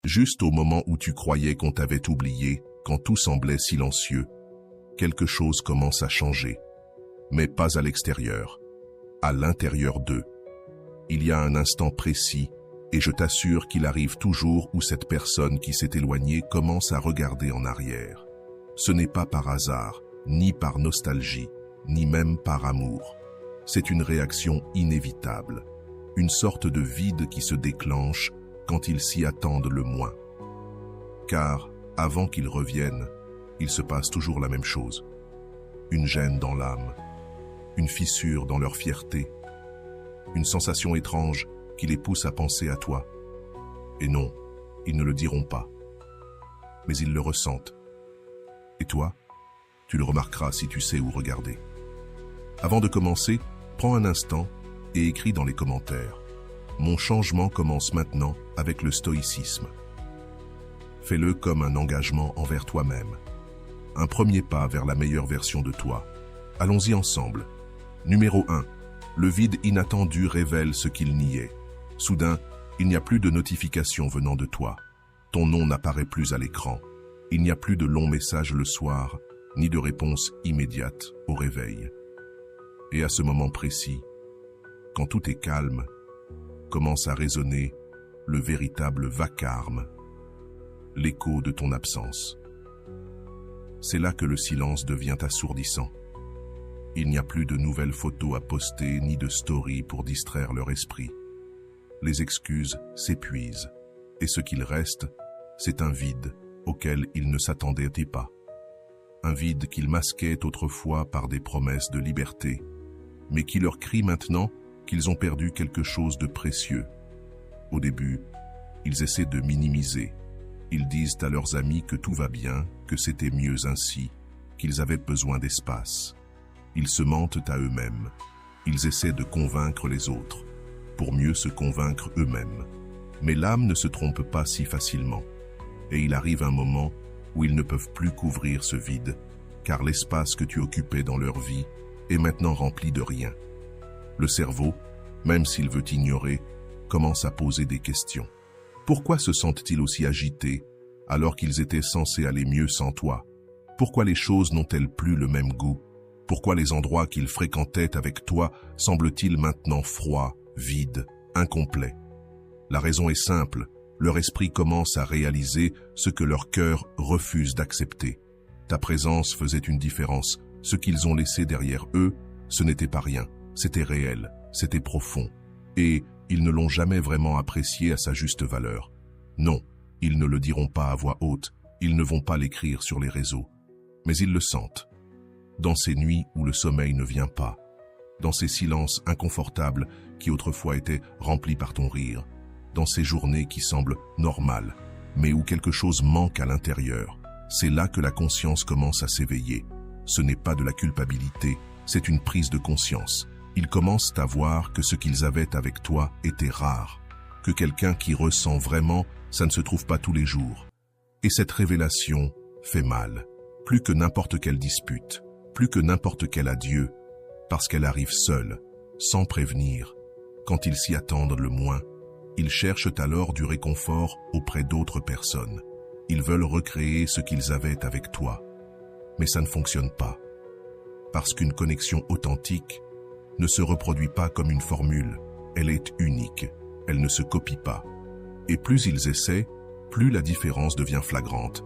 Juste au moment où tu croyais qu'on t'avait oublié, quand tout semblait silencieux, quelque chose commence à changer. Mais pas à l'extérieur, à l'intérieur d'eux. Il y a un instant précis, et je t'assure qu'il arrive toujours où cette personne qui s'est éloignée commence à regarder en arrière. Ce n'est pas par hasard, ni par nostalgie, ni même par amour. C'est une réaction inévitable, une sorte de vide qui se déclenche quand ils s'y attendent le moins. Car, avant qu'ils reviennent, il se passe toujours la même chose. Une gêne dans l'âme, une fissure dans leur fierté, une sensation étrange qui les pousse à penser à toi. Et non, ils ne le diront pas, mais ils le ressentent. Et toi, tu le remarqueras si tu sais où regarder. Avant de commencer, prends un instant et écris dans les commentaires. Mon changement commence maintenant avec le stoïcisme. Fais-le comme un engagement envers toi-même. Un premier pas vers la meilleure version de toi. Allons-y ensemble. Numéro 1. Le vide inattendu révèle ce qu'il niait. Soudain, il n'y a plus de notifications venant de toi. Ton nom n'apparaît plus à l'écran. Il n'y a plus de longs messages le soir, ni de réponse immédiate au réveil. Et à ce moment précis, quand tout est calme, commence à résonner le véritable vacarme, l'écho de ton absence. C'est là que le silence devient assourdissant. Il n'y a plus de nouvelles photos à poster ni de stories pour distraire leur esprit. Les excuses s'épuisent, et ce qu'il reste, c'est un vide auquel ils ne s'attendaient pas. Un vide qu'ils masquaient autrefois par des promesses de liberté, mais qui leur crie maintenant qu'ils ont perdu quelque chose de précieux. Au début, ils essaient de minimiser. Ils disent à leurs amis que tout va bien, que c'était mieux ainsi, qu'ils avaient besoin d'espace. Ils se mentent à eux-mêmes. Ils essaient de convaincre les autres, pour mieux se convaincre eux-mêmes. Mais l'âme ne se trompe pas si facilement. Et il arrive un moment où ils ne peuvent plus couvrir ce vide, car l'espace que tu occupais dans leur vie est maintenant rempli de rien. Le cerveau, même s'il veut ignorer, commence à poser des questions. Pourquoi se sentent-ils aussi agités alors qu'ils étaient censés aller mieux sans toi? Pourquoi les choses n'ont-elles plus le même goût? Pourquoi les endroits qu'ils fréquentaient avec toi semblent-ils maintenant froids, vides, incomplets? La raison est simple, leur esprit commence à réaliser ce que leur cœur refuse d'accepter. Ta présence faisait une différence. Ce qu'ils ont laissé derrière eux, ce n'était pas rien, c'était réel, c'était profond. Et ils ne l'ont jamais vraiment apprécié à sa juste valeur. Non, ils ne le diront pas à voix haute, ils ne vont pas l'écrire sur les réseaux. Mais ils le sentent. Dans ces nuits où le sommeil ne vient pas, dans ces silences inconfortables qui autrefois étaient remplis par ton rire, dans ces journées qui semblent normales, mais où quelque chose manque à l'intérieur, c'est là que la conscience commence à s'éveiller. Ce n'est pas de la culpabilité, c'est une prise de conscience. Ils commencent à voir que ce qu'ils avaient avec toi était rare, que quelqu'un qui ressent vraiment, ça ne se trouve pas tous les jours. Et cette révélation fait mal, plus que n'importe quelle dispute, plus que n'importe quel adieu, parce qu'elle arrive seule, sans prévenir. Quand ils s'y attendent le moins, ils cherchent alors du réconfort auprès d'autres personnes. Ils veulent recréer ce qu'ils avaient avec toi. Mais ça ne fonctionne pas. Parce qu'une connexion authentique ne se reproduit pas comme une formule. Elle est unique. Elle ne se copie pas. Et plus ils essaient, plus la différence devient flagrante.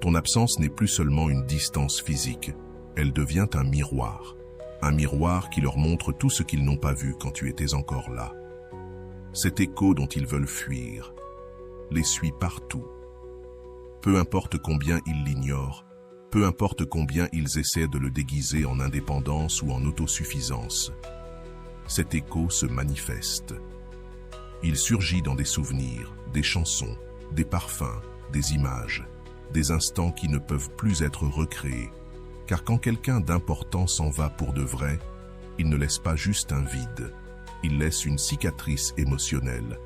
Ton absence n'est plus seulement une distance physique. Elle devient un miroir. Un miroir qui leur montre tout ce qu'ils n'ont pas vu quand tu étais encore là. Cet écho dont ils veulent fuir les suit partout. Peu importe combien ils l'ignorent, peu importe combien ils essaient de le déguiser en indépendance ou en autosuffisance, cet écho se manifeste. Il surgit dans des souvenirs, des chansons, des parfums, des images, des instants qui ne peuvent plus être recréés. Car quand quelqu'un d'important s'en va pour de vrai, il ne laisse pas juste un vide, il laisse une cicatrice émotionnelle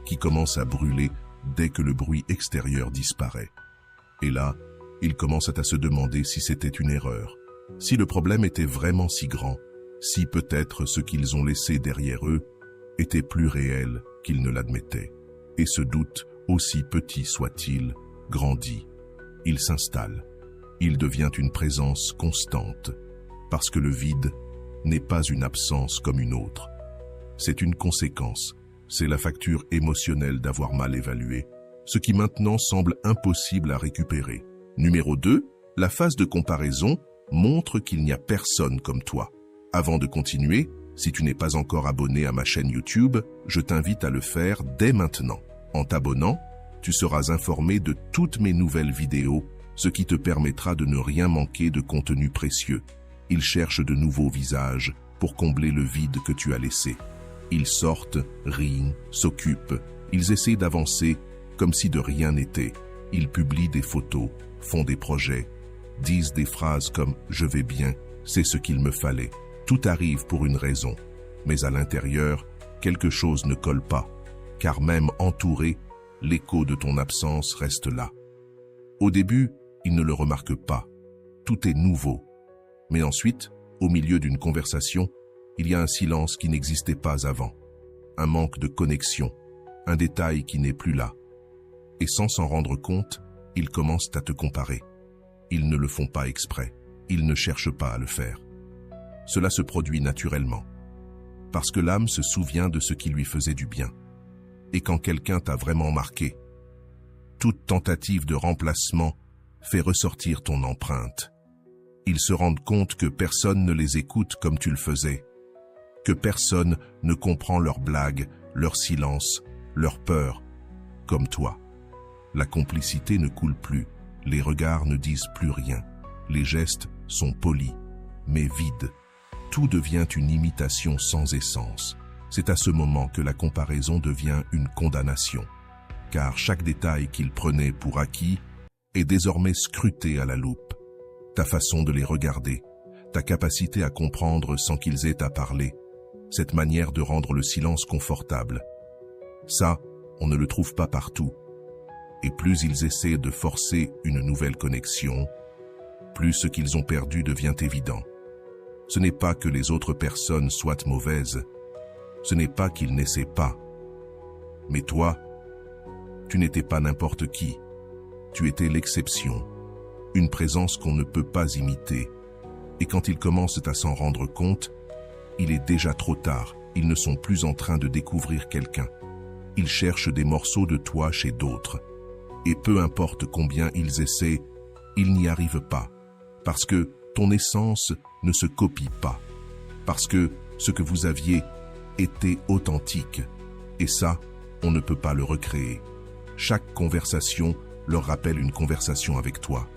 qui commence à brûler dès que le bruit extérieur disparaît. Et là, ils commencent à se demander si c'était une erreur, si le problème était vraiment si grand, si peut-être ce qu'ils ont laissé derrière eux était plus réel qu'ils ne l'admettaient. Et ce doute, aussi petit soit-il, grandit. Il s'installe. Il devient une présence constante, parce que le vide n'est pas une absence comme une autre. C'est une conséquence, c'est la facture émotionnelle d'avoir mal évalué, ce qui maintenant semble impossible à récupérer. Numéro 2, la phase de comparaison montre qu'il n'y a personne comme toi. Avant de continuer, si tu n'es pas encore abonné à ma chaîne YouTube, je t'invite à le faire dès maintenant. En t'abonnant, tu seras informé de toutes mes nouvelles vidéos, ce qui te permettra de ne rien manquer de contenu précieux. Ils cherchent de nouveaux visages pour combler le vide que tu as laissé. Ils sortent, rient, s'occupent, ils essaient d'avancer comme si de rien n'était. Ils publient des photos, font des projets, disent des phrases comme « je vais bien, c'est ce qu'il me fallait ». Tout arrive pour une raison, mais à l'intérieur, quelque chose ne colle pas, car même entouré, l'écho de ton absence reste là. Au début, ils ne le remarquent pas. Tout est nouveau. Mais ensuite, au milieu d'une conversation, il y a un silence qui n'existait pas avant, un manque de connexion, un détail qui n'est plus là. Et sans s'en rendre compte, ils commencent à te comparer. Ils ne le font pas exprès, ils ne cherchent pas à le faire. Cela se produit naturellement, parce que l'âme se souvient de ce qui lui faisait du bien. Et quand quelqu'un t'a vraiment marqué, toute tentative de remplacement fait ressortir ton empreinte. Ils se rendent compte que personne ne les écoute comme tu le faisais, que personne ne comprend leurs blagues, leur silence, leur peur, comme toi. La complicité ne coule plus, les regards ne disent plus rien, les gestes sont polis, mais vides. Tout devient une imitation sans essence. C'est à ce moment que la comparaison devient une condamnation, car chaque détail qu'ils prenaient pour acquis est désormais scruté à la loupe. Ta façon de les regarder, ta capacité à comprendre sans qu'ils aient à parler, cette manière de rendre le silence confortable. Ça, on ne le trouve pas partout. Et plus ils essaient de forcer une nouvelle connexion, plus ce qu'ils ont perdu devient évident. Ce n'est pas que les autres personnes soient mauvaises, ce n'est pas qu'ils n'essaient pas. Mais toi, tu n'étais pas n'importe qui. Tu étais l'exception, une présence qu'on ne peut pas imiter. Et quand ils commencent à s'en rendre compte, il est déjà trop tard. Ils ne sont plus en train de découvrir quelqu'un. Ils cherchent des morceaux de toi chez d'autres. Et peu importe combien ils essaient, ils n'y arrivent pas. Parce que ton essence ne se copie pas. Parce que ce que vous aviez était authentique. Et ça, on ne peut pas le recréer. Chaque conversation leur rappelle une conversation avec toi.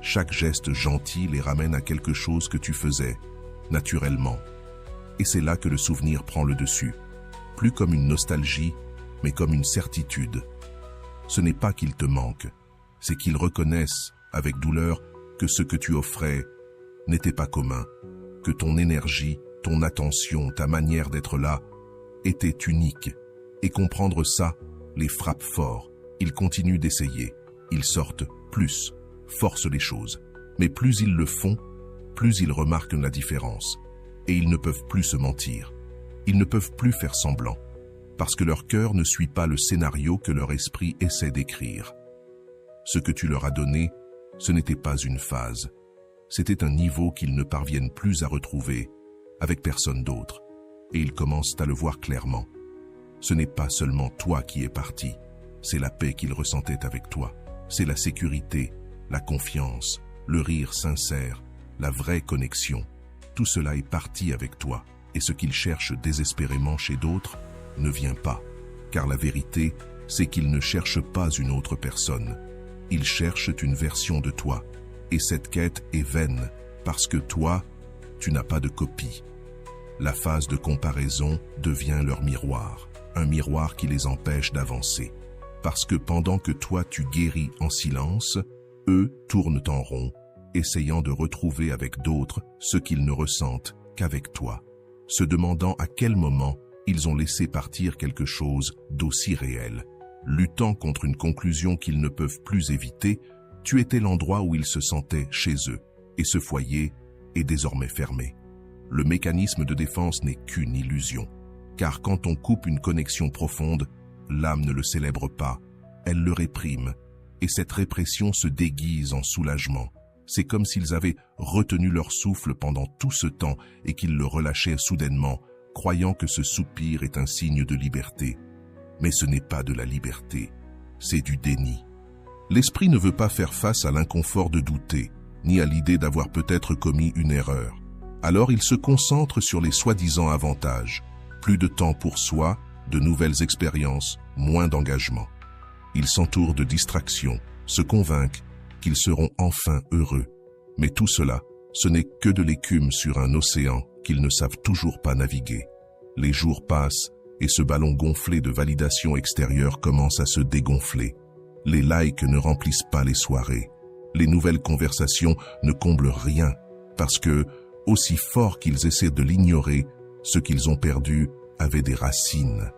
Chaque geste gentil les ramène à quelque chose que tu faisais, naturellement. Et c'est là que le souvenir prend le dessus. Plus comme une nostalgie, mais comme une certitude. Ce n'est pas qu'ils te manquent, c'est qu'ils reconnaissent, avec douleur, que ce que tu offrais n'était pas commun, que ton énergie, ton attention, ta manière d'être là, était unique. Et comprendre ça les frappe fort. Ils continuent d'essayer, ils sortent plus, forcent les choses. Mais plus ils le font, plus ils remarquent la différence. Et ils ne peuvent plus se mentir. Ils ne peuvent plus faire semblant, parce que leur cœur ne suit pas le scénario que leur esprit essaie d'écrire. Ce que tu leur as donné, ce n'était pas une phase. C'était un niveau qu'ils ne parviennent plus à retrouver, avec personne d'autre. Et ils commencent à le voir clairement. Ce n'est pas seulement toi qui es parti, c'est la paix qu'ils ressentaient avec toi. C'est la sécurité, la confiance, le rire sincère, la vraie connexion. Tout cela est parti avec toi, et ce qu'ils cherchent désespérément chez d'autres ne vient pas. Car la vérité, c'est qu'ils ne cherchent pas une autre personne. Ils cherchent une version de toi. Et cette quête est vaine, parce que toi, tu n'as pas de copie. La phase de comparaison devient leur miroir, un miroir qui les empêche d'avancer. Parce que pendant que toi tu guéris en silence, eux tournent en rond, essayant de retrouver avec d'autres ce qu'ils ne ressentent qu'avec toi, se demandant à quel moment ils ont laissé partir quelque chose d'aussi réel. Luttant contre une conclusion qu'ils ne peuvent plus éviter, tu étais l'endroit où ils se sentaient chez eux, et ce foyer est désormais fermé. Le mécanisme de défense n'est qu'une illusion, car quand on coupe une connexion profonde, l'âme ne le célèbre pas, elles le répriment, et cette répression se déguise en soulagement. C'est comme s'ils avaient retenu leur souffle pendant tout ce temps et qu'ils le relâchaient soudainement, croyant que ce soupir est un signe de liberté. Mais ce n'est pas de la liberté, c'est du déni. L'esprit ne veut pas faire face à l'inconfort de douter, ni à l'idée d'avoir peut-être commis une erreur. Alors il se concentre sur les soi-disant avantages. Plus de temps pour soi, de nouvelles expériences, moins d'engagement. Il s'entoure de distractions, se convainc qu'ils seront enfin heureux. Mais tout cela, ce n'est que de l'écume sur un océan qu'ils ne savent toujours pas naviguer. Les jours passent et ce ballon gonflé de validation extérieure commence à se dégonfler. Les likes ne remplissent pas les soirées. Les nouvelles conversations ne comblent rien parce que, aussi fort qu'ils essaient de l'ignorer, ce qu'ils ont perdu avait des racines.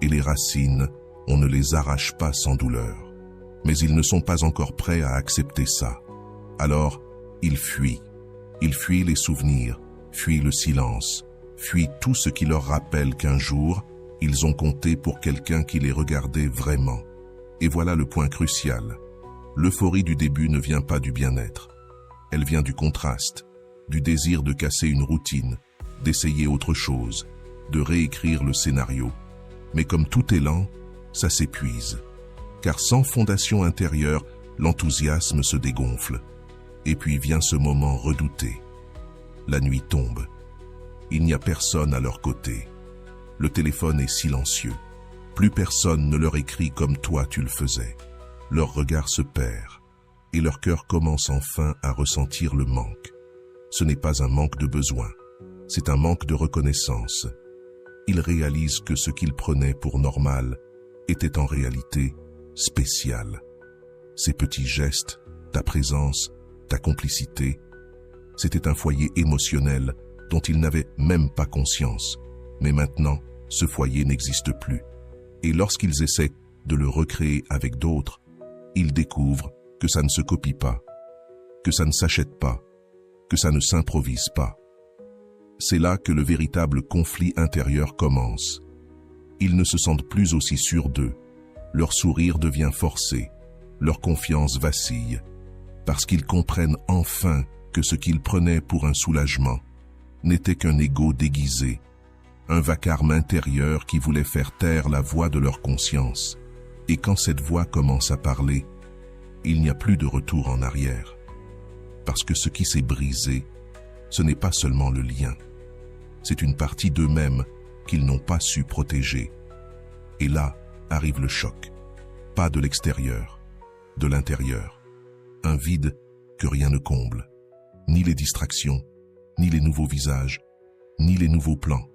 Et les racines, on ne les arrache pas sans douleur. Mais ils ne sont pas encore prêts à accepter ça. Alors, ils fuient. Ils fuient les souvenirs, fuient le silence, fuient tout ce qui leur rappelle qu'un jour, ils ont compté pour quelqu'un qui les regardait vraiment. Et voilà le point crucial. L'euphorie du début ne vient pas du bien-être. Elle vient du contraste, du désir de casser une routine, d'essayer autre chose, de réécrire le scénario. Mais comme tout élan, ça s'épuise. Car sans fondation intérieure, l'enthousiasme se dégonfle. Et puis vient ce moment redouté. La nuit tombe. Il n'y a personne à leur côté. Le téléphone est silencieux. Plus personne ne leur écrit comme toi tu le faisais. Leur regard se perd. Et leur cœur commence enfin à ressentir le manque. Ce n'est pas un manque de besoin. C'est un manque de reconnaissance. Ils réalisent que ce qu'ils prenaient pour normal était en réalité spécial. Ces petits gestes, ta présence, ta complicité, c'était un foyer émotionnel dont ils n'avaient même pas conscience. Mais maintenant, ce foyer n'existe plus. Et lorsqu'ils essaient de le recréer avec d'autres, ils découvrent que ça ne se copie pas, que ça ne s'achète pas, que ça ne s'improvise pas. C'est là que le véritable conflit intérieur commence. Ils ne se sentent plus aussi sûrs d'eux. Leur sourire devient forcé, leur confiance vacille, parce qu'ils comprennent enfin que ce qu'ils prenaient pour un soulagement n'était qu'un ego déguisé, un vacarme intérieur qui voulait faire taire la voix de leur conscience. Et quand cette voix commence à parler, il n'y a plus de retour en arrière. Parce que ce qui s'est brisé, ce n'est pas seulement le lien. C'est une partie d'eux-mêmes qu'ils n'ont pas su protéger. Et là arrive le choc. Pas de l'extérieur, de l'intérieur. Un vide que rien ne comble. Ni les distractions, ni les nouveaux visages, ni les nouveaux plans.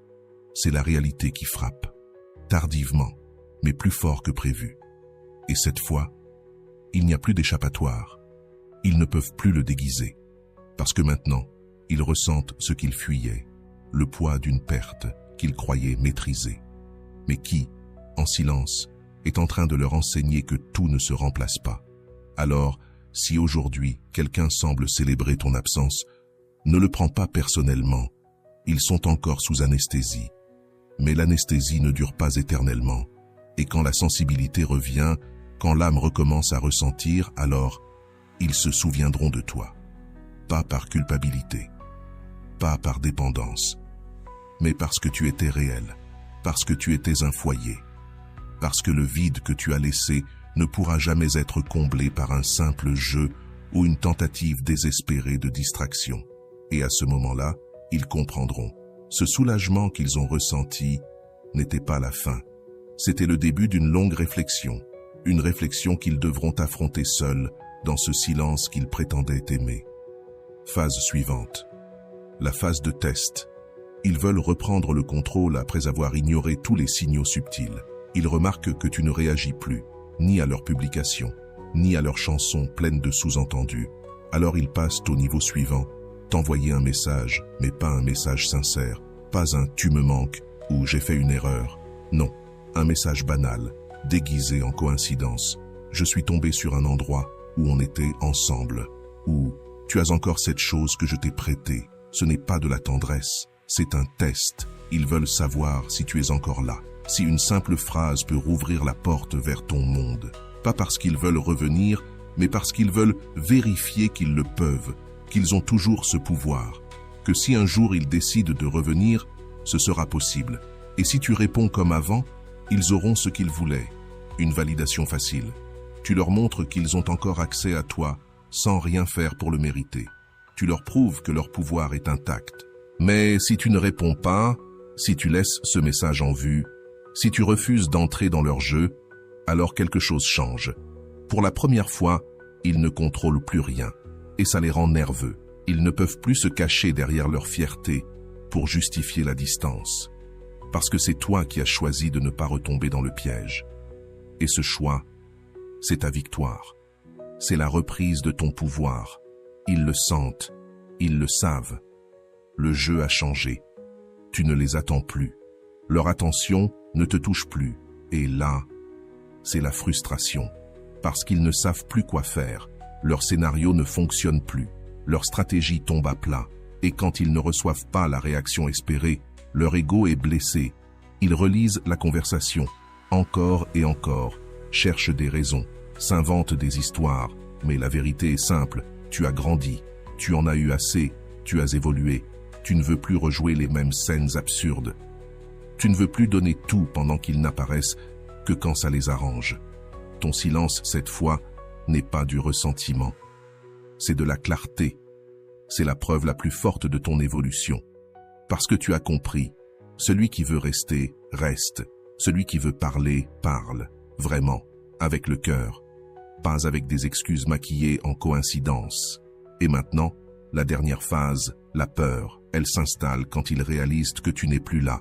C'est la réalité qui frappe. Tardivement, mais plus fort que prévu. Et cette fois, il n'y a plus d'échappatoire. Ils ne peuvent plus le déguiser. Parce que maintenant, ils ressentent ce qu'ils fuyaient. Le poids d'une perte qu'ils croyaient maîtriser. Mais qui, en silence, est en train de leur enseigner que tout ne se remplace pas. Alors, si aujourd'hui quelqu'un semble célébrer ton absence, ne le prends pas personnellement. Ils sont encore sous anesthésie. Mais l'anesthésie ne dure pas éternellement. Et quand la sensibilité revient, quand l'âme recommence à ressentir, alors ils se souviendront de toi. Pas par culpabilité, pas par dépendance, mais parce que tu étais réel, parce que tu étais un foyer, parce que le vide que tu as laissé ne pourra jamais être comblé par un simple jeu ou une tentative désespérée de distraction. Et à ce moment-là, ils comprendront. Ce soulagement qu'ils ont ressenti n'était pas la fin. C'était le début d'une longue réflexion, une réflexion qu'ils devront affronter seuls dans ce silence qu'ils prétendaient aimer. Phase suivante. La phase de test. Ils veulent reprendre le contrôle après avoir ignoré tous les signaux subtils. Ils remarquent que tu ne réagis plus, ni à leurs publications, ni à leurs chansons pleines de sous-entendus. Alors ils passent au niveau suivant. T'envoyer un message, mais pas un message sincère. Pas un « tu me manques » ou « j'ai fait une erreur ». Non, un message banal, déguisé en coïncidence. Je suis tombé sur un endroit où on était ensemble. Ou tu as encore cette chose que je t'ai prêtée. Ce n'est pas de la tendresse, c'est un test. Ils veulent savoir si tu es encore là. Si une simple phrase peut rouvrir la porte vers ton monde. pas parce qu'ils veulent revenir, mais parce qu'ils veulent vérifier qu'ils le peuvent, qu'ils ont toujours ce pouvoir, que si un jour ils décident de revenir, ce sera possible. Et si tu réponds comme avant, ils auront ce qu'ils voulaient, une validation facile. Tu leur montres qu'ils ont encore accès à toi, sans rien faire pour le mériter. Tu leur prouves que leur pouvoir est intact. Mais si tu ne réponds pas, si tu laisses ce message en vue, si tu refuses d'entrer dans leur jeu, alors quelque chose change. Pour la première fois, ils ne contrôlent plus rien, et ça les rend nerveux. Ils ne peuvent plus se cacher derrière leur fierté pour justifier la distance. Parce que c'est toi qui as choisi de ne pas retomber dans le piège. Et ce choix, c'est ta victoire. C'est la reprise de ton pouvoir. Ils le sentent, ils le savent. Le jeu a changé. Tu ne les attends plus. Leur attention ne te touche plus. Et là, c'est la frustration. Parce qu'ils ne savent plus quoi faire. Leur scénario ne fonctionne plus. Leur stratégie tombe à plat. Et quand ils ne reçoivent pas la réaction espérée, leur ego est blessé. Ils relisent la conversation, encore et encore, cherchent des raisons, s'inventent des histoires. Mais la vérité est simple, tu as grandi, tu en as eu assez, tu as évolué. Tu ne veux plus rejouer les mêmes scènes absurdes. Tu ne veux plus donner tout pendant qu'ils n'apparaissent que quand ça les arrange. Ton silence, cette fois, n'est pas du ressentiment. C'est de la clarté. C'est la preuve la plus forte de ton évolution. Parce que tu as compris, celui qui veut rester, reste. Celui qui veut parler, parle. Vraiment, avec le cœur. Pas avec des excuses maquillées en coïncidence. Et maintenant, la dernière phase, la peur, elle s'installe quand ils réalisent que tu n'es plus là.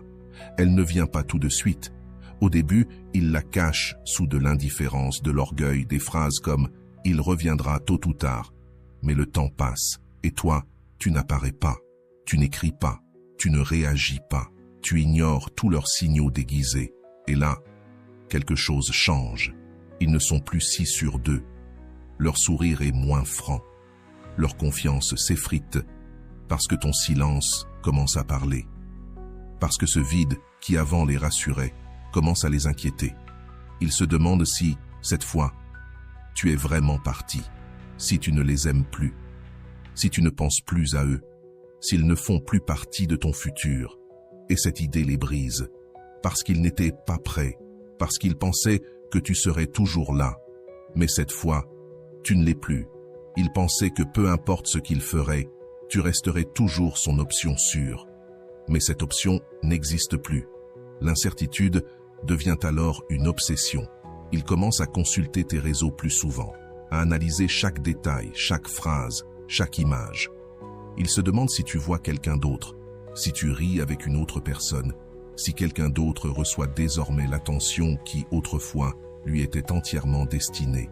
Elle ne vient pas tout de suite. Au début, ils la cachent sous de l'indifférence, de l'orgueil, des phrases comme « il reviendra tôt ou tard ». Mais le temps passe, et toi, tu n'apparais pas, tu n'écris pas, tu ne réagis pas, tu ignores tous leurs signaux déguisés. Et là, quelque chose change. Ils ne sont plus si sûrs d'eux. Leur sourire est moins franc. Leur confiance s'effrite parce que ton silence commence à parler. Parce que ce vide qui avant les rassurait commence à les inquiéter. Ils se demandent si, cette fois, tu es vraiment parti, si tu ne les aimes plus, si tu ne penses plus à eux, s'ils ne font plus partie de ton futur. Et cette idée les brise, parce qu'ils n'étaient pas prêts, parce qu'ils pensaient que tu serais toujours là. Mais cette fois, tu ne l'es plus. Ils pensaient que peu importe ce qu'ils feraient, tu resterais toujours son option sûre. Mais cette option n'existe plus. L'incertitude devient alors une obsession. Ils commencent à consulter tes réseaux plus souvent, à analyser chaque détail, chaque phrase, chaque image. Ils se demandent si tu vois quelqu'un d'autre, si tu ris avec une autre personne, si quelqu'un d'autre reçoit désormais l'attention qui, autrefois, lui était entièrement destinée.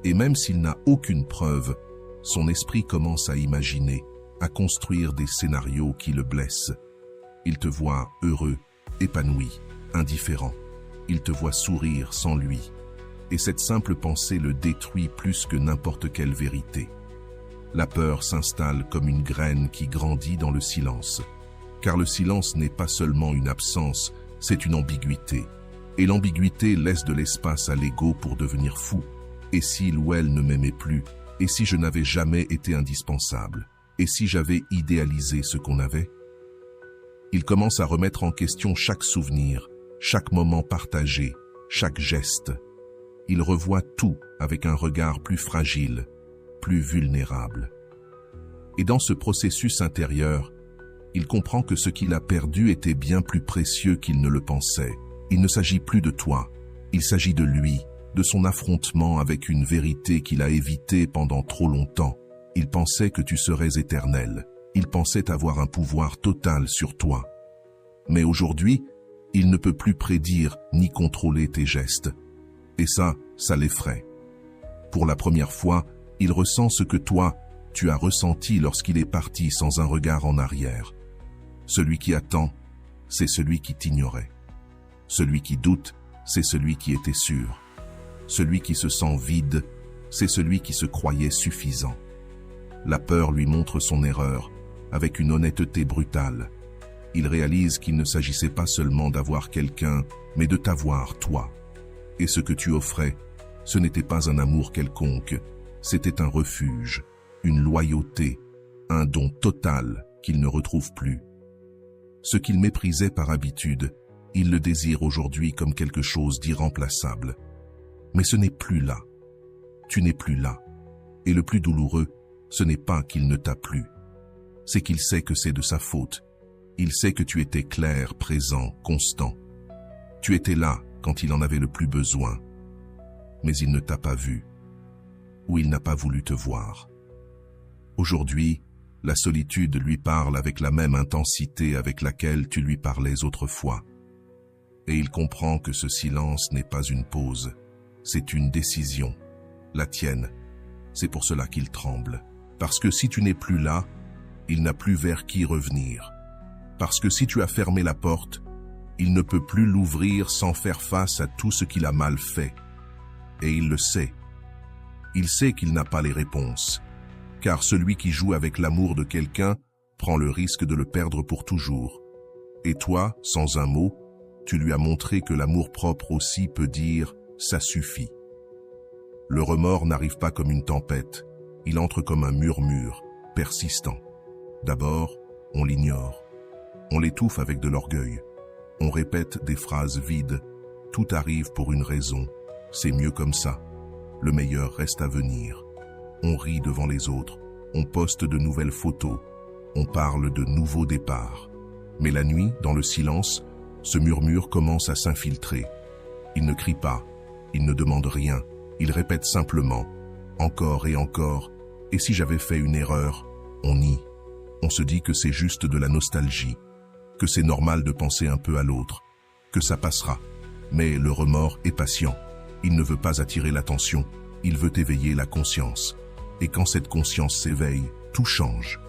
Et même s'il n'a aucune preuve, son esprit commence à imaginer, à construire des scénarios qui le blessent. Il te voit heureux, épanoui, indifférent. Il te voit sourire sans lui. Et cette simple pensée le détruit plus que n'importe quelle vérité. La peur s'installe comme une graine qui grandit dans le silence. Car le silence n'est pas seulement une absence, c'est une ambiguïté. Et l'ambiguïté laisse de l'espace à l'ego pour devenir fou. Et s'il ou elle ne m'aimait plus? Et si je n'avais jamais été indispensable? Et si j'avais idéalisé ce qu'on avait? Il commence à remettre en question chaque souvenir, chaque moment partagé, chaque geste. Il revoit tout avec un regard plus fragile, plus vulnérable. Et dans ce processus intérieur, il comprend que ce qu'il a perdu était bien plus précieux qu'il ne le pensait. Il ne s'agit plus de toi, il s'agit de lui, de son affrontement avec une vérité qu'il a évitée pendant trop longtemps. Il pensait que tu serais éternel. Il pensait avoir un pouvoir total sur toi. Mais aujourd'hui, il ne peut plus prédire ni contrôler tes gestes. Et ça l'effraie. Pour la première fois, il ressent ce que toi, tu as ressenti lorsqu'il est parti sans un regard en arrière. Celui qui attend, c'est celui qui t'ignorait. Celui qui doute, c'est celui qui était sûr. Celui qui se sent vide, c'est celui qui se croyait suffisant. La peur lui montre son erreur, avec une honnêteté brutale. Il réalise qu'il ne s'agissait pas seulement d'avoir quelqu'un, mais de t'avoir, toi. Et ce que tu offrais, Ce n'était pas un amour quelconque, c'était un refuge, une loyauté, un don total qu'il ne retrouve plus. Ce qu'il méprisait par habitude, il le désire aujourd'hui comme quelque chose d'irremplaçable. Mais ce n'est plus là. Tu n'es plus là. Et le plus douloureux, ce n'est pas qu'il ne t'a plu. C'est qu'il sait que c'est de sa faute. Il sait que tu étais clair, présent, constant. Tu étais là quand il en avait le plus besoin. Mais il ne t'a pas vu. Ou il n'a pas voulu te voir. Aujourd'hui, la solitude lui parle avec la même intensité avec laquelle tu lui parlais autrefois. Et il comprend que ce silence n'est pas une pause, c'est une décision, la tienne. C'est pour cela qu'il tremble. Parce que si tu n'es plus là, il n'a plus vers qui revenir. Parce que si tu as fermé la porte, il ne peut plus l'ouvrir sans faire face à tout ce qu'il a mal fait. Et il le sait. Il sait qu'il n'a pas les réponses. Car celui qui joue avec l'amour de quelqu'un prend le risque de le perdre pour toujours. Et toi, sans un mot, tu lui as montré que l'amour-propre aussi peut dire « ça suffit ». Le remords n'arrive pas comme une tempête, il entre comme un murmure, persistant. D'abord, on l'ignore. On l'étouffe avec de l'orgueil. On répète des phrases vides. Tout arrive pour une raison. C'est mieux comme ça. Le meilleur reste à venir. On rit devant les autres. On poste de nouvelles photos. On parle de nouveaux départs. Mais la nuit, dans le silence, ce murmure commence à s'infiltrer. Il ne crie pas. Il ne demande rien. Il répète simplement, encore et encore. Et si j'avais fait une erreur, on nie. On se dit que c'est juste de la nostalgie, que c'est normal de penser un peu à l'autre, que ça passera. Mais le remords est patient. Il ne veut pas attirer l'attention, il veut éveiller la conscience. Et quand cette conscience s'éveille, tout change.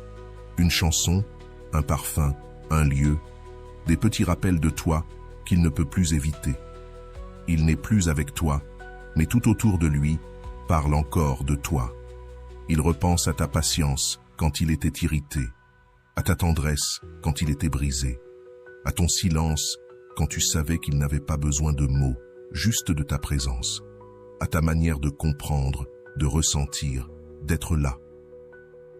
Une chanson, un parfum, un lieu, des petits rappels de toi qu'il ne peut plus éviter. Il n'est plus avec toi, mais tout autour de lui parle encore de toi. Il repense à ta patience quand il était irrité, à ta tendresse quand il était brisé, à ton silence quand tu savais qu'il n'avait pas besoin de mots, juste de ta présence, à ta manière de comprendre, de ressentir, d'être là.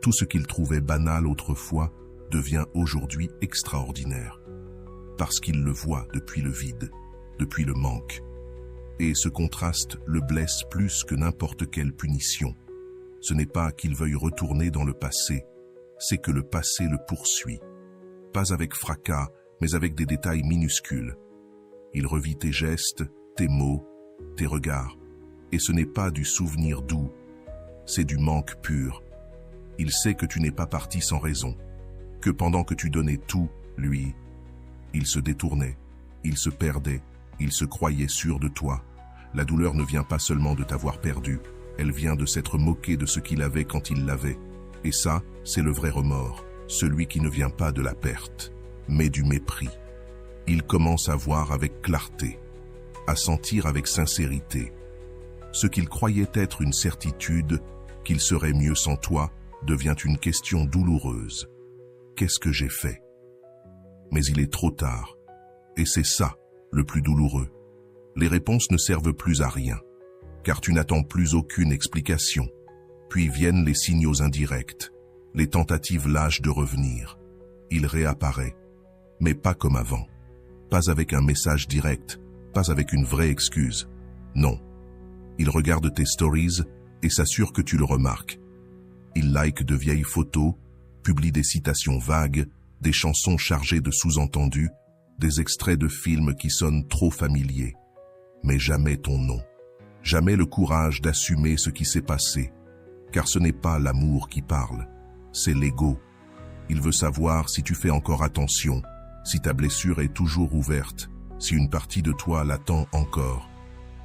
Tout ce qu'il trouvait banal autrefois devient aujourd'hui extraordinaire, parce qu'il le voit depuis le vide, depuis le manque. Et ce contraste le blesse plus que n'importe quelle punition. Ce n'est pas qu'il veuille retourner dans le passé, c'est que le passé le poursuit. Pas avec fracas, mais avec des détails minuscules. Il revit tes gestes, tes mots, tes regards. Et ce n'est pas du souvenir doux, c'est du manque pur. Il sait que tu n'es pas parti sans raison, que pendant que tu donnais tout, lui, il se détournait, il se perdait, il se croyait sûr de toi. La douleur ne vient pas seulement de t'avoir perdu, elle vient de s'être moqué de ce qu'il avait quand il l'avait. Et ça, c'est le vrai remords, celui qui ne vient pas de la perte, mais du mépris. Il commence à voir avec clarté, à sentir avec sincérité. Ce qu'il croyait être une certitude, qu'il serait mieux sans toi, devient une question douloureuse. Qu'est-ce que j'ai fait? Mais il est trop tard. Et c'est ça, le plus douloureux. Les réponses ne servent plus à rien, car tu n'attends plus aucune explication. Puis viennent les signaux indirects, les tentatives lâches de revenir. Il réapparaît, mais pas comme avant. Pas avec un message direct, pas avec une vraie excuse. Non. Il regarde tes stories et s'assure que tu le remarques. Il like de vieilles photos, publie des citations vagues, des chansons chargées de sous-entendus, des extraits de films qui sonnent trop familiers. Mais jamais ton nom. Jamais le courage d'assumer ce qui s'est passé. Car ce n'est pas l'amour qui parle, c'est l'ego. Il veut savoir si tu fais encore attention, si ta blessure est toujours ouverte, si une partie de toi l'attend encore.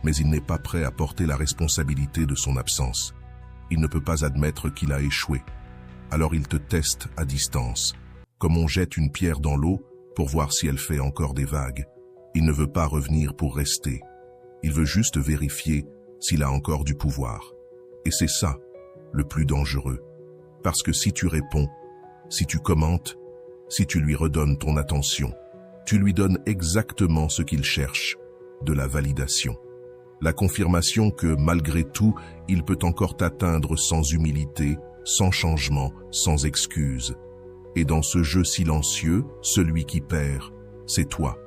Mais il n'est pas prêt à porter la responsabilité de son absence. Il ne peut pas admettre qu'il a échoué. Alors il te teste à distance, comme on jette une pierre dans l'eau pour voir si elle fait encore des vagues. Il ne veut pas revenir pour rester. Il veut juste vérifier s'il a encore du pouvoir. Et c'est ça, le plus dangereux. Parce que si tu réponds, si tu commentes, si tu lui redonnes ton attention, tu lui donnes exactement ce qu'il cherche, de la validation. La confirmation que, malgré tout, il peut encore t'atteindre sans humilité, sans changement, sans excuse. Et dans ce jeu silencieux, celui qui perd, c'est toi.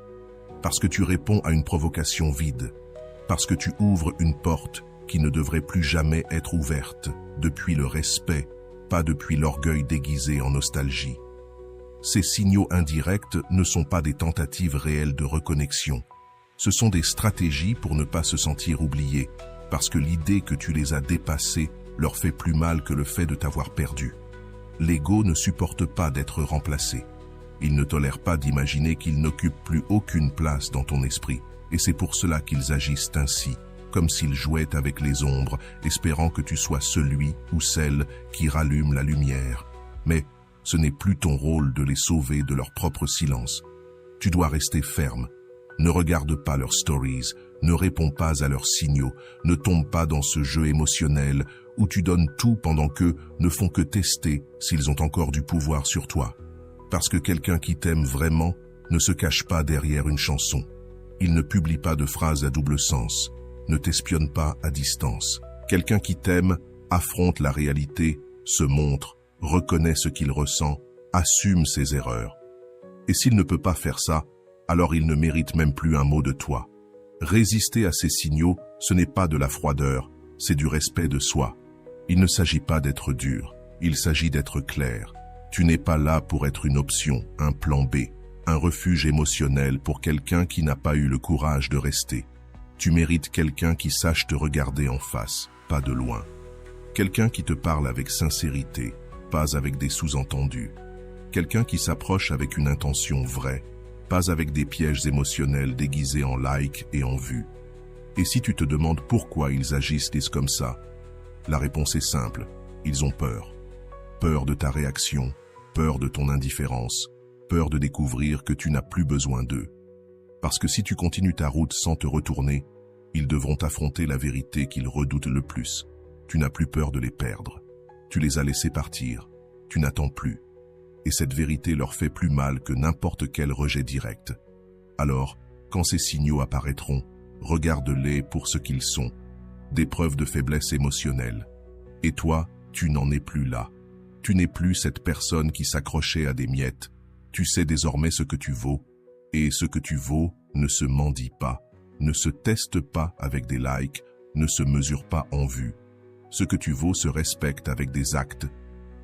Parce que tu réponds à une provocation vide. Parce que tu ouvres une porte qui ne devrait plus jamais être ouverte, depuis le respect, pas depuis l'orgueil déguisé en nostalgie. Ces signaux indirects ne sont pas des tentatives réelles de reconnexion. Ce sont des stratégies pour ne pas se sentir oublié, parce que l'idée que tu les as dépassés leur fait plus mal que le fait de t'avoir perdu. L'ego ne supporte pas d'être remplacé. Il ne tolère pas d'imaginer qu'il n'occupe plus aucune place dans ton esprit, et c'est pour cela qu'ils agissent ainsi, comme s'ils jouaient avec les ombres, espérant que tu sois celui ou celle qui rallume la lumière. Mais ce n'est plus ton rôle de les sauver de leur propre silence. Tu dois rester ferme. Ne regarde pas leurs stories, ne réponds pas à leurs signaux, ne tombe pas dans ce jeu émotionnel où tu donnes tout pendant qu'eux ne font que tester s'ils ont encore du pouvoir sur toi. Parce que quelqu'un qui t'aime vraiment ne se cache pas derrière une chanson. Il ne publie pas de phrases à double sens, ne t'espionne pas à distance. Quelqu'un qui t'aime affronte la réalité, se montre, reconnaît ce qu'il ressent, assume ses erreurs. Et s'il ne peut pas faire ça, alors il ne mérite même plus un mot de toi. Résister à ces signaux, ce n'est pas de la froideur, c'est du respect de soi. Il ne s'agit pas d'être dur, il s'agit d'être clair. Tu n'es pas là pour être une option, un plan B, un refuge émotionnel pour quelqu'un qui n'a pas eu le courage de rester. Tu mérites quelqu'un qui sache te regarder en face, pas de loin. Quelqu'un qui te parle avec sincérité, pas avec des sous-entendus. Quelqu'un qui s'approche avec une intention vraie, pas avec des pièges émotionnels déguisés en like et en vue. Et si tu te demandes pourquoi ils agissent comme ça, la réponse est simple, ils ont peur. Peur de ta réaction, peur de ton indifférence, peur de découvrir que tu n'as plus besoin d'eux. Parce que si tu continues ta route sans te retourner, ils devront affronter la vérité qu'ils redoutent le plus. Tu n'as plus peur de les perdre. Tu les as laissés partir. Tu n'attends plus. Et cette vérité leur fait plus mal que n'importe quel rejet direct. Alors, quand ces signaux apparaîtront, regarde-les pour ce qu'ils sont, des preuves de faiblesse émotionnelle. Et toi, tu n'en es plus là. Tu n'es plus cette personne qui s'accrochait à des miettes. Tu sais désormais ce que tu vaux, et ce que tu vaux ne se mendie pas, ne se teste pas avec des likes, ne se mesure pas en vue. Ce que tu vaux se respecte avec des actes.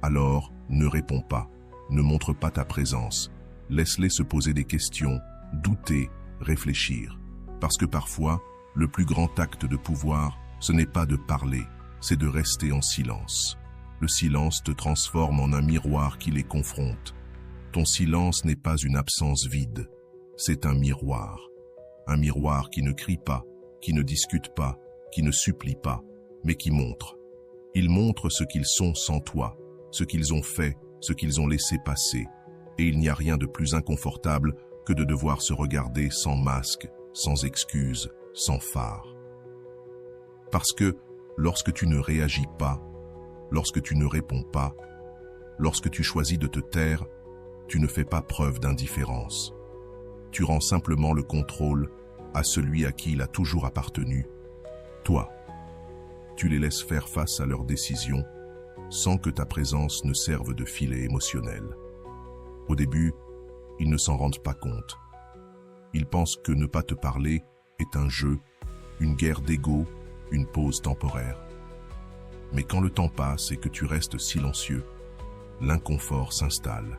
Alors, ne réponds pas. Ne montre pas ta présence. Laisse-les se poser des questions, douter, réfléchir. Parce que parfois, le plus grand acte de pouvoir, ce n'est pas de parler, c'est de rester en silence. Le silence te transforme en un miroir qui les confronte. Ton silence n'est pas une absence vide, c'est un miroir. Un miroir qui ne crie pas, qui ne discute pas, qui ne supplie pas, mais qui montre. Ils montrent ce qu'ils sont sans toi, ce qu'ils ont fait, ce qu'ils ont laissé passer, et il n'y a rien de plus inconfortable que de devoir se regarder sans masque, sans excuse, sans phare. Parce que lorsque tu ne réagis pas, lorsque tu ne réponds pas, lorsque tu choisis de te taire, tu ne fais pas preuve d'indifférence. Tu rends simplement le contrôle à celui à qui il a toujours appartenu, toi. Tu les laisses faire face à leurs décisions, sans que ta présence ne serve de filet émotionnel. Au début, ils ne s'en rendent pas compte. Ils pensent que ne pas te parler est un jeu, une guerre d'ego, une pause temporaire. Mais quand le temps passe et que tu restes silencieux, l'inconfort s'installe.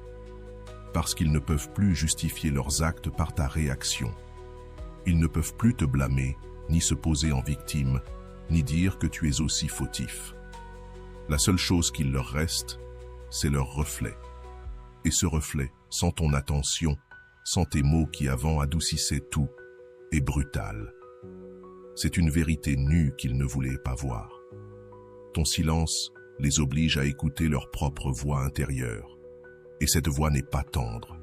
Parce qu'ils ne peuvent plus justifier leurs actes par ta réaction. Ils ne peuvent plus te blâmer, ni se poser en victime, ni dire que tu es aussi fautif. La seule chose qu'il leur reste, c'est leur reflet. Et ce reflet, sans ton attention, sans tes mots qui avant adoucissaient tout, est brutal. C'est une vérité nue qu'ils ne voulaient pas voir. Ton silence les oblige à écouter leur propre voix intérieure. Et cette voix n'est pas tendre.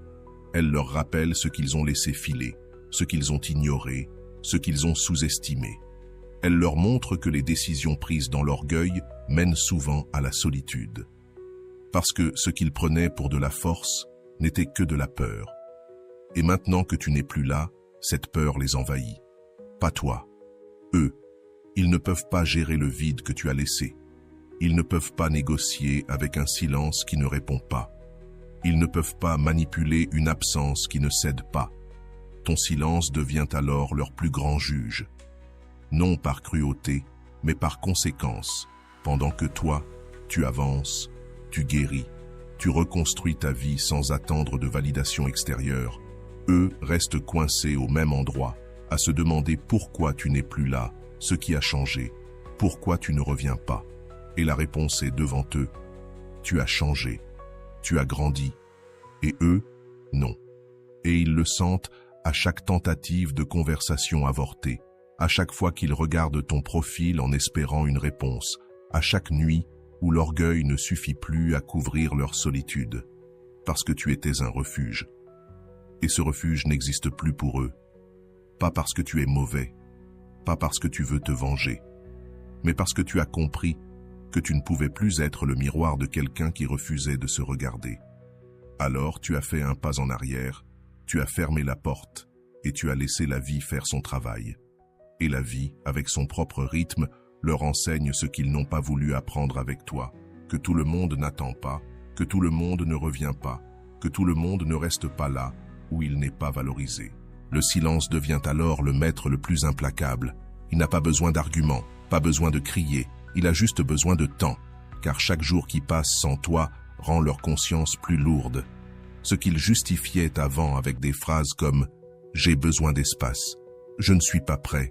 Elle leur rappelle ce qu'ils ont laissé filer, ce qu'ils ont ignoré, ce qu'ils ont sous-estimé. Elle leur montre que les décisions prises dans l'orgueil mènent souvent à la solitude. Parce que ce qu'ils prenaient pour de la force n'était que de la peur. Et maintenant que tu n'es plus là, cette peur les envahit. Pas toi, eux. Ils ne peuvent pas gérer le vide que tu as laissé. Ils ne peuvent pas négocier avec un silence qui ne répond pas. Ils ne peuvent pas manipuler une absence qui ne cède pas. Ton silence devient alors leur plus grand juge. Non par cruauté, mais par conséquence, pendant que toi, tu avances, tu guéris, tu reconstruis ta vie sans attendre de validation extérieure. Eux restent coincés au même endroit, à se demander pourquoi tu n'es plus là, ce qui a changé, pourquoi tu ne reviens pas. Et la réponse est devant eux. Tu as changé, tu as grandi. Et eux, non. Et ils le sentent à chaque tentative de conversation avortée, à chaque fois qu'ils regardent ton profil en espérant une réponse, à chaque nuit où l'orgueil ne suffit plus à couvrir leur solitude, parce que tu étais un refuge. Et ce refuge n'existe plus pour eux, pas parce que tu es mauvais, pas parce que tu veux te venger, mais parce que tu as compris que tu ne pouvais plus être le miroir de quelqu'un qui refusait de se regarder. Alors tu as fait un pas en arrière, tu as fermé la porte et tu as laissé la vie faire son travail. Et la vie, avec son propre rythme, leur enseigne ce qu'ils n'ont pas voulu apprendre avec toi, que tout le monde n'attend pas, que tout le monde ne revient pas, que tout le monde ne reste pas là où il n'est pas valorisé. Le silence devient alors le maître le plus implacable. Il n'a pas besoin d'arguments, pas besoin de crier, il a juste besoin de temps, car chaque jour qui passe sans toi rend leur conscience plus lourde. Ce qu'ils justifiaient avant avec des phrases comme « j'ai besoin d'espace »,« je ne suis pas prêt »,«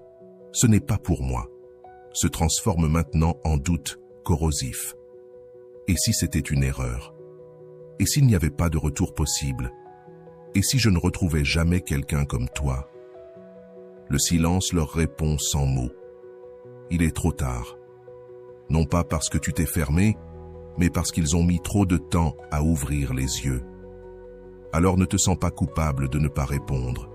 ce n'est pas pour moi », se transforme maintenant en doute corrosif. Et si c'était une erreur? Et s'il n'y avait pas de retour possible? Et si je ne retrouvais jamais quelqu'un comme toi? Le silence leur répond sans mots. Il est trop tard. Non pas parce que tu t'es fermé, mais parce qu'ils ont mis trop de temps à ouvrir les yeux. Alors ne te sens pas coupable de ne pas répondre.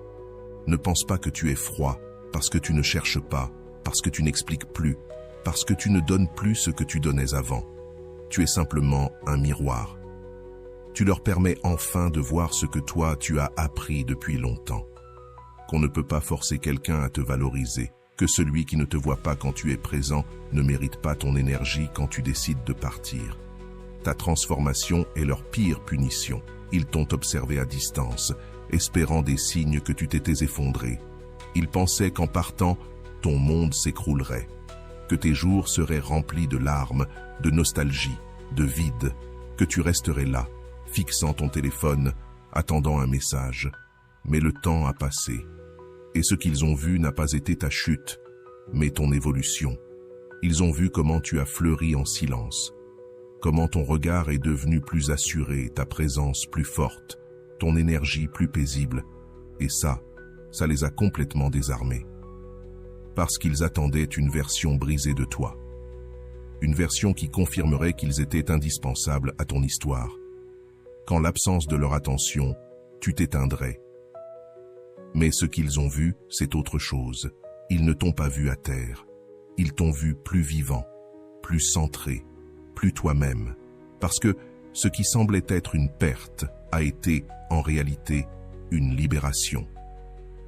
Ne pense pas que tu es froid, parce que tu ne cherches pas, parce que tu n'expliques plus, parce que tu ne donnes plus ce que tu donnais avant. Tu es simplement un miroir. Tu leur permets enfin de voir ce que toi tu as appris depuis longtemps. Qu'on ne peut pas forcer quelqu'un à te valoriser, que celui qui ne te voit pas quand tu es présent ne mérite pas ton énergie quand tu décides de partir. Ta transformation est leur pire punition. Ils t'ont observé à distance, espérant des signes que tu t'étais effondré. Ils pensaient qu'en partant, ton monde s'écroulerait, que tes jours seraient remplis de larmes, de nostalgie, de vide, que tu resterais là, fixant ton téléphone, attendant un message. Mais le temps a passé, et ce qu'ils ont vu n'a pas été ta chute, mais ton évolution. Ils ont vu comment tu as fleuri en silence, comment ton regard est devenu plus assuré, ta présence plus forte, ton énergie plus paisible, et ça les a complètement désarmés. Parce qu'ils attendaient une version brisée de toi. Une version qui confirmerait qu'ils étaient indispensables à ton histoire. Qu'en l'absence de leur attention, tu t'éteindrais. Mais ce qu'ils ont vu, c'est autre chose. Ils ne t'ont pas vu à terre. Ils t'ont vu plus vivant, plus centré, plus toi-même. Parce que ce qui semblait être une perte a été, en réalité, une libération.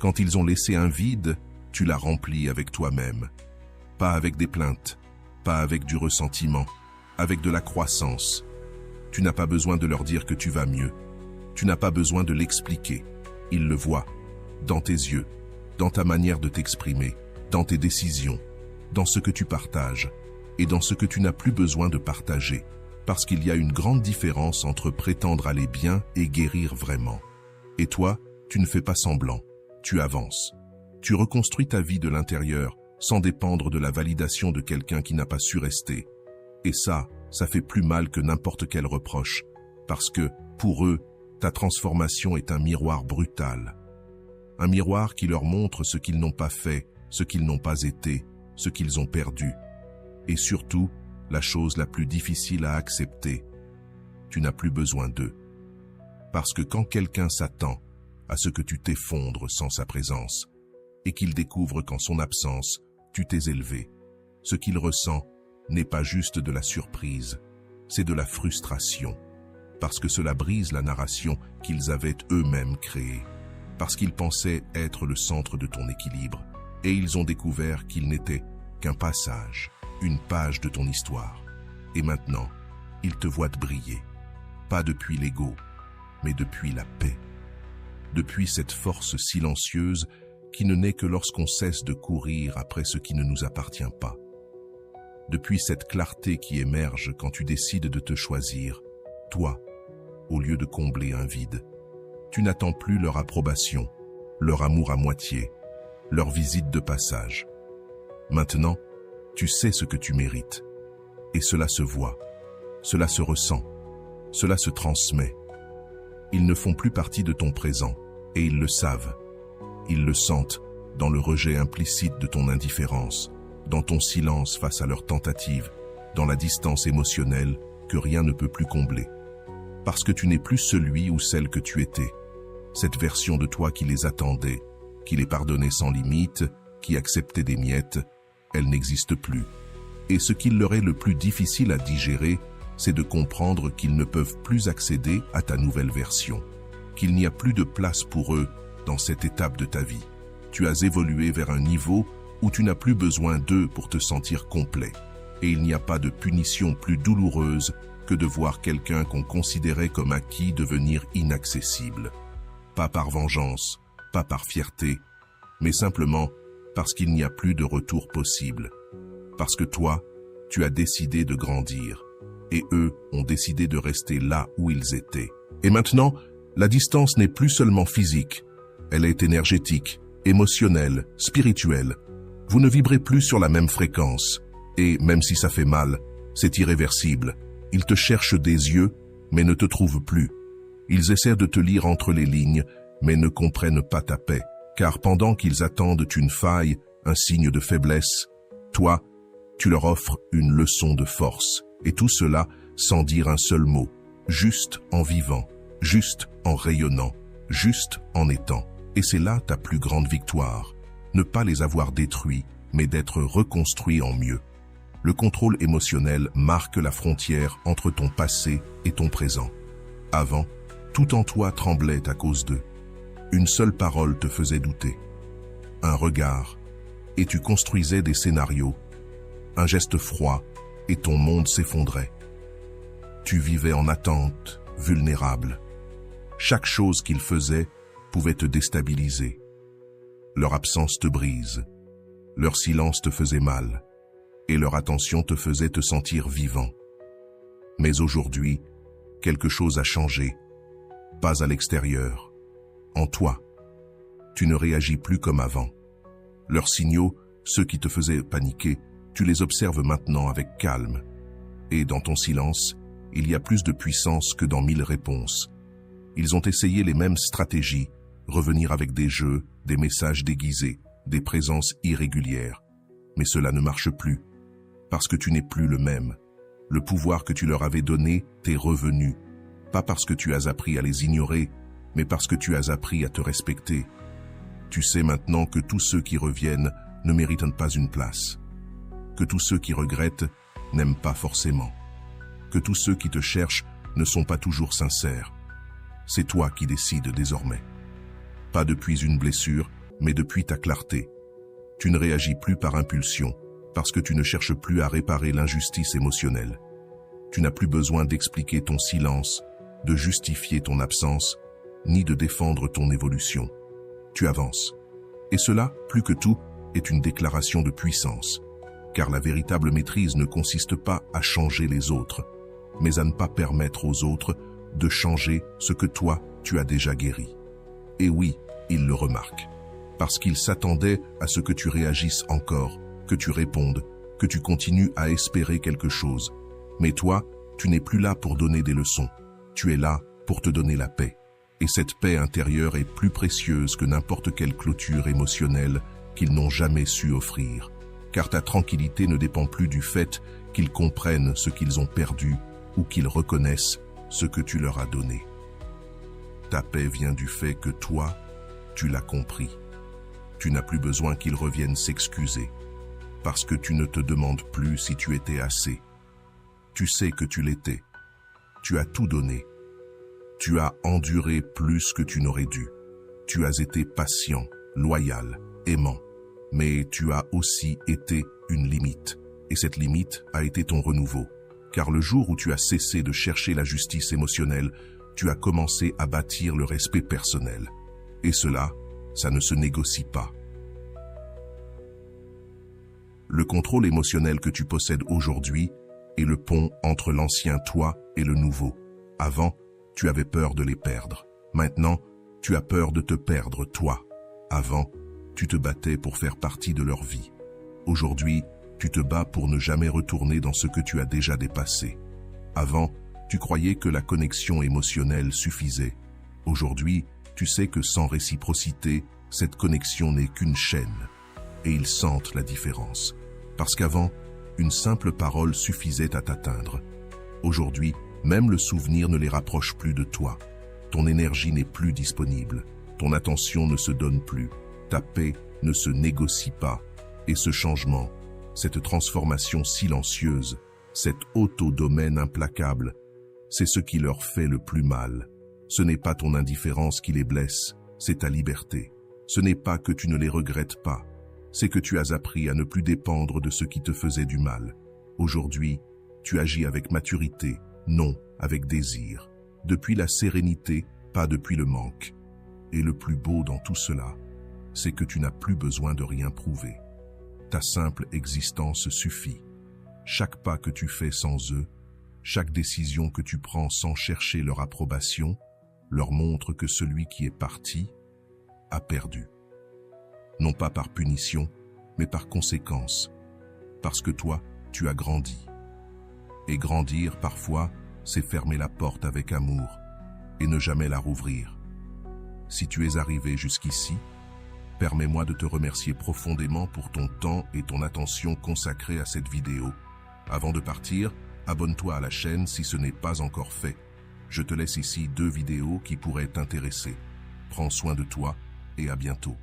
Quand ils ont laissé un vide, tu l'as rempli avec toi-même. Pas avec des plaintes, pas avec du ressentiment, avec de la croissance. Tu n'as pas besoin de leur dire que tu vas mieux. Tu n'as pas besoin de l'expliquer. Ils le voient, dans tes yeux, dans ta manière de t'exprimer, dans tes décisions, dans ce que tu partages et dans ce que tu n'as plus besoin de partager. Parce qu'il y a une grande différence entre prétendre aller bien et guérir vraiment. Et toi, tu ne fais pas semblant. Tu avances. Tu reconstruis ta vie de l'intérieur sans dépendre de la validation de quelqu'un qui n'a pas su rester. Et ça fait plus mal que n'importe quel reproche, parce que, pour eux, ta transformation est un miroir brutal. Un miroir qui leur montre ce qu'ils n'ont pas fait, ce qu'ils n'ont pas été, ce qu'ils ont perdu. Et surtout, la chose la plus difficile à accepter, tu n'as plus besoin d'eux. Parce que quand quelqu'un s'attend à ce que tu t'effondres sans sa présence, et qu'il découvre qu'en son absence, tu t'es élevé, ce qu'il ressent n'est pas juste de la surprise, c'est de la frustration, parce que cela brise la narration qu'ils avaient eux-mêmes créée, parce qu'ils pensaient être le centre de ton équilibre, et ils ont découvert qu'ils n'étaient qu'un passage, une page de ton histoire. Et maintenant, il te voit briller, pas depuis l'ego, mais depuis la paix. Depuis cette force silencieuse qui ne naît que lorsqu'on cesse de courir après ce qui ne nous appartient pas. Depuis cette clarté qui émerge quand tu décides de te choisir, toi, au lieu de combler un vide. Tu n'attends plus leur approbation, leur amour à moitié, leur visite de passage. Maintenant, tu sais ce que tu mérites. Et cela se voit, cela se ressent, cela se transmet. Ils ne font plus partie de ton présent, et ils le savent. Ils le sentent dans le rejet implicite de ton indifférence, dans ton silence face à leurs tentatives, dans la distance émotionnelle que rien ne peut plus combler. Parce que tu n'es plus celui ou celle que tu étais, cette version de toi qui les attendait, qui les pardonnait sans limite, qui acceptait des miettes, elle n'existe plus. Et ce qu'il leur est le plus difficile à digérer, c'est de comprendre qu'ils ne peuvent plus accéder à ta nouvelle version, qu'il n'y a plus de place pour eux dans cette étape de ta vie. Tu as évolué vers un niveau où tu n'as plus besoin d'eux pour te sentir complet. Et il n'y a pas de punition plus douloureuse que de voir quelqu'un qu'on considérait comme acquis devenir inaccessible. Pas par vengeance, pas par fierté, mais simplement parce qu'il n'y a plus de retour possible. Parce que toi, tu as décidé de grandir, et eux ont décidé de rester là où ils étaient. Et maintenant, la distance n'est plus seulement physique, elle est énergétique, émotionnelle, spirituelle. Vous ne vibrez plus sur la même fréquence, et même si ça fait mal, c'est irréversible. Ils te cherchent des yeux, mais ne te trouvent plus. Ils essaient de te lire entre les lignes, mais ne comprennent pas ta paix. Car pendant qu'ils attendent une faille, un signe de faiblesse, toi, tu leur offres une leçon de force. Et tout cela sans dire un seul mot, juste en vivant, juste en rayonnant, juste en étant. Et c'est là ta plus grande victoire. Ne pas les avoir détruits, mais d'être reconstruits en mieux. Le contrôle émotionnel marque la frontière entre ton passé et ton présent. Avant, tout en toi tremblait à cause d'eux. Une seule parole te faisait douter. Un regard, et tu construisais des scénarios. Un geste froid, et ton monde s'effondrait. Tu vivais en attente, vulnérable. Chaque chose qu'ils faisaient pouvait te déstabiliser. Leur absence te brise. Leur silence te faisait mal. Et leur attention te faisait te sentir vivant. Mais aujourd'hui, quelque chose a changé. Pas à l'extérieur. En toi. Tu ne réagis plus comme avant. Leurs signaux, ceux qui te faisaient paniquer, tu les observes maintenant avec calme. Et dans ton silence, il y a plus de puissance que dans 1000 réponses. Ils ont essayé les mêmes stratégies, revenir avec des jeux, des messages déguisés, des présences irrégulières. Mais cela ne marche plus. Parce que tu n'es plus le même. Le pouvoir que tu leur avais donné t'est revenu. Pas parce que tu as appris à les ignorer, mais parce que tu as appris à te respecter. Tu sais maintenant que tous ceux qui reviennent ne méritent pas une place. Que tous ceux qui regrettent n'aiment pas forcément. Que tous ceux qui te cherchent ne sont pas toujours sincères. C'est toi qui décides désormais. Pas depuis une blessure, mais depuis ta clarté. Tu ne réagis plus par impulsion, parce que tu ne cherches plus à réparer l'injustice émotionnelle. Tu n'as plus besoin d'expliquer ton silence, de justifier ton absence, ni de défendre ton évolution. Tu avances. Et cela, plus que tout, est une déclaration de puissance. Car la véritable maîtrise ne consiste pas à changer les autres, mais à ne pas permettre aux autres de changer ce que toi, tu as déjà guéri. Et oui, ils le remarquent. Parce qu'ils s'attendaient à ce que tu réagisses encore, que tu répondes, que tu continues à espérer quelque chose. Mais toi, tu n'es plus là pour donner des leçons. Tu es là pour te donner la paix. Et cette paix intérieure est plus précieuse que n'importe quelle clôture émotionnelle qu'ils n'ont jamais su offrir. Car ta tranquillité ne dépend plus du fait qu'ils comprennent ce qu'ils ont perdu ou qu'ils reconnaissent ce que tu leur as donné. Ta paix vient du fait que toi, tu l'as compris. Tu n'as plus besoin qu'ils reviennent s'excuser, parce que tu ne te demandes plus si tu étais assez. Tu sais que tu l'étais. Tu as tout donné. Tu as enduré plus que tu n'aurais dû. Tu as été patient, loyal, aimant. Mais tu as aussi été une limite. Et cette limite a été ton renouveau. Car le jour où tu as cessé de chercher la justice émotionnelle, tu as commencé à bâtir le respect personnel. Et cela, ça ne se négocie pas. Le contrôle émotionnel que tu possèdes aujourd'hui est le pont entre l'ancien toi et le nouveau. Avant, tu avais peur de les perdre. Maintenant, tu as peur de te perdre toi. Avant, tu te battais pour faire partie de leur vie. Aujourd'hui, tu te bats pour ne jamais retourner dans ce que tu as déjà dépassé. Avant, tu croyais que la connexion émotionnelle suffisait. Aujourd'hui, tu sais que sans réciprocité, cette connexion n'est qu'une chaîne. Et ils sentent la différence. Parce qu'avant, une simple parole suffisait à t'atteindre. Aujourd'hui, même le souvenir ne les rapproche plus de toi. Ton énergie n'est plus disponible. Ton attention ne se donne plus. Ta paix ne se négocie pas. Et ce changement, cette transformation silencieuse, cet auto-domaine implacable, c'est ce qui leur fait le plus mal. Ce n'est pas ton indifférence qui les blesse, c'est ta liberté. Ce n'est pas que tu ne les regrettes pas, c'est que tu as appris à ne plus dépendre de ce qui te faisait du mal. Aujourd'hui, tu agis avec maturité, non avec désir. Depuis la sérénité, pas depuis le manque. Et le plus beau dans tout cela, c'est que tu n'as plus besoin de rien prouver. Ta simple existence suffit. Chaque pas que tu fais sans eux, chaque décision que tu prends sans chercher leur approbation, leur montre que celui qui est parti a perdu. Non pas par punition, mais par conséquence. Parce que toi, tu as grandi. Et grandir, parfois, c'est fermer la porte avec amour et ne jamais la rouvrir. Si tu es arrivé jusqu'ici, permets-moi de te remercier profondément pour ton temps et ton attention consacrée à cette vidéo. Avant de partir, abonne-toi à la chaîne si ce n'est pas encore fait. Je te laisse ici 2 vidéos qui pourraient t'intéresser. Prends soin de toi et à bientôt.